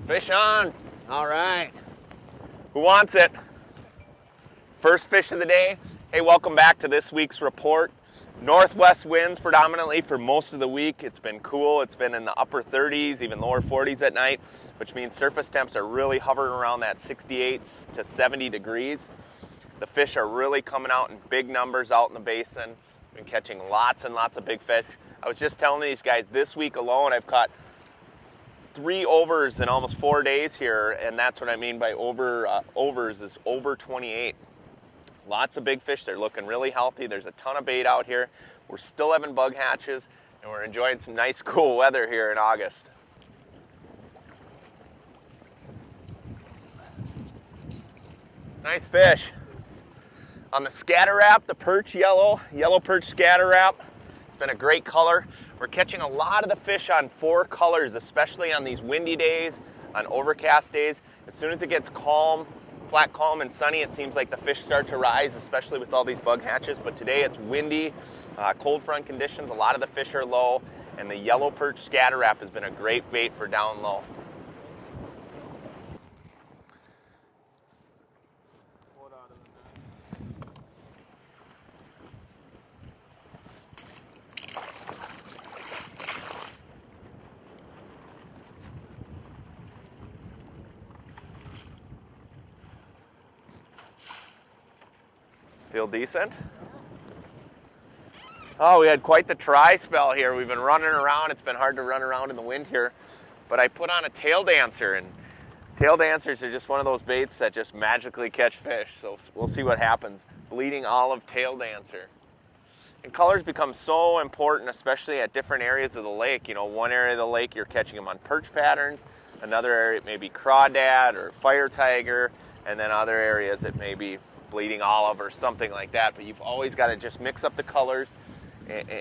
Fish on. All right. Who wants it? First fish of the day. Hey, welcome back to this week's report. Northwest winds predominantly for most of the week. It's been cool. It's been in the upper 30s, even lower 40s at night, which means surface temps are really hovering around that 68 to 70 degrees. The fish are really coming out in big numbers out in the basin. Been catching lots and lots of big fish. I was just telling these guys this week alone I've caught 3 overs in almost 4 days here, and that's what I mean by overs is over 28. Lots of big fish. They're looking really healthy. There's a ton of bait out here. We're still having bug hatches, and we're enjoying some nice cool weather here in August. Nice fish. On the scatter wrap, the perch yellow perch scatter wrap. It's been a great color. We're catching a lot of the fish on 4 colors, especially on these windy days, on overcast days. As soon as it gets calm, flat, calm, and sunny, it seems like the fish start to rise, especially with all these bug hatches. But today it's windy, cold front conditions. A lot of the fish are low, and the yellow perch scatter wrap has been a great bait for down low. Feel decent? Oh, we had quite the try spell here. We've been running around. It's been hard to run around in the wind here. But I put on a tail dancer, and tail dancers are just one of those baits that just magically catch fish. So we'll see what happens. Bleeding olive tail dancer. And colors become so important, especially at different areas of the lake. You know, one area of the lake you're catching them on perch patterns. Another area it may be crawdad or fire tiger. And then other areas it may be bleeding olive or something like that, but you've always got to just mix up the colors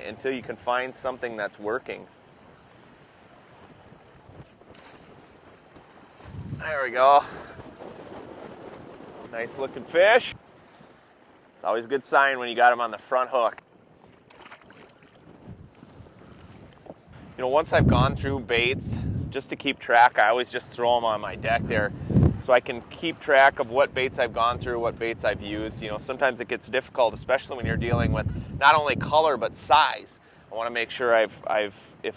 until you can find something that's working. There we go. Nice looking fish. It's always a good sign when you got them on the front hook. You know, once I've gone through baits, just to keep track, I always just throw them on my deck there, so I can keep track of what baits I've gone through, what baits I've used. You know, sometimes it gets difficult, especially when you're dealing with not only color but size. I want to make sure if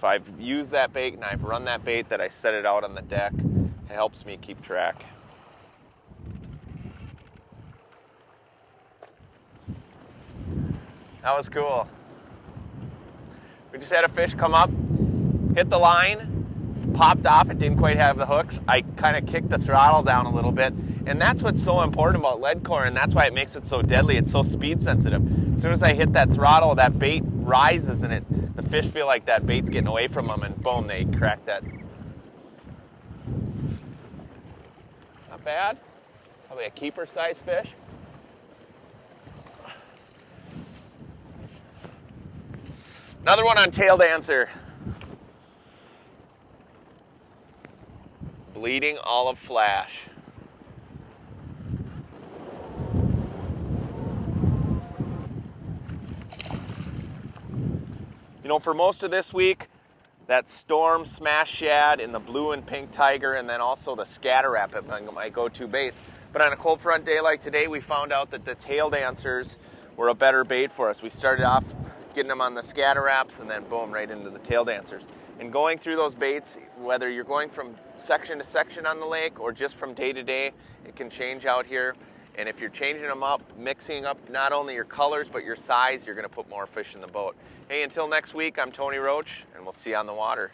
I've used that bait and I've run that bait, that I set it out on the deck. It helps me keep track. That was cool. We just had a fish come up, hit the line, popped off. It didn't quite have the hooks. I kind of kicked the throttle down a little bit, and that's what's so important about leadcore, and that's why it makes it so deadly. It's so speed sensitive. As soon as I hit that throttle, that bait rises, and the fish feel like that bait's getting away from them, and boom, they crack that. Not bad. Probably a keeper size fish. Another one on tail dancer. Bleeding olive flash. You know, for most of this week, that storm smash shad in the blue and pink tiger, and then also the scatter wrap have been my go-to baits. But on a cold front day like today, we found out that the tail dancers were a better bait for us. We started off getting them on the scatter wraps, and then boom, right into the tail dancers. And going through those baits, whether you're going from section to section on the lake or just from day to day, it can change out here. And if you're changing them up, mixing up not only your colors but your size, you're going to put more fish in the boat. Hey, until next week, I'm Tony Roach, and we'll see you on the water.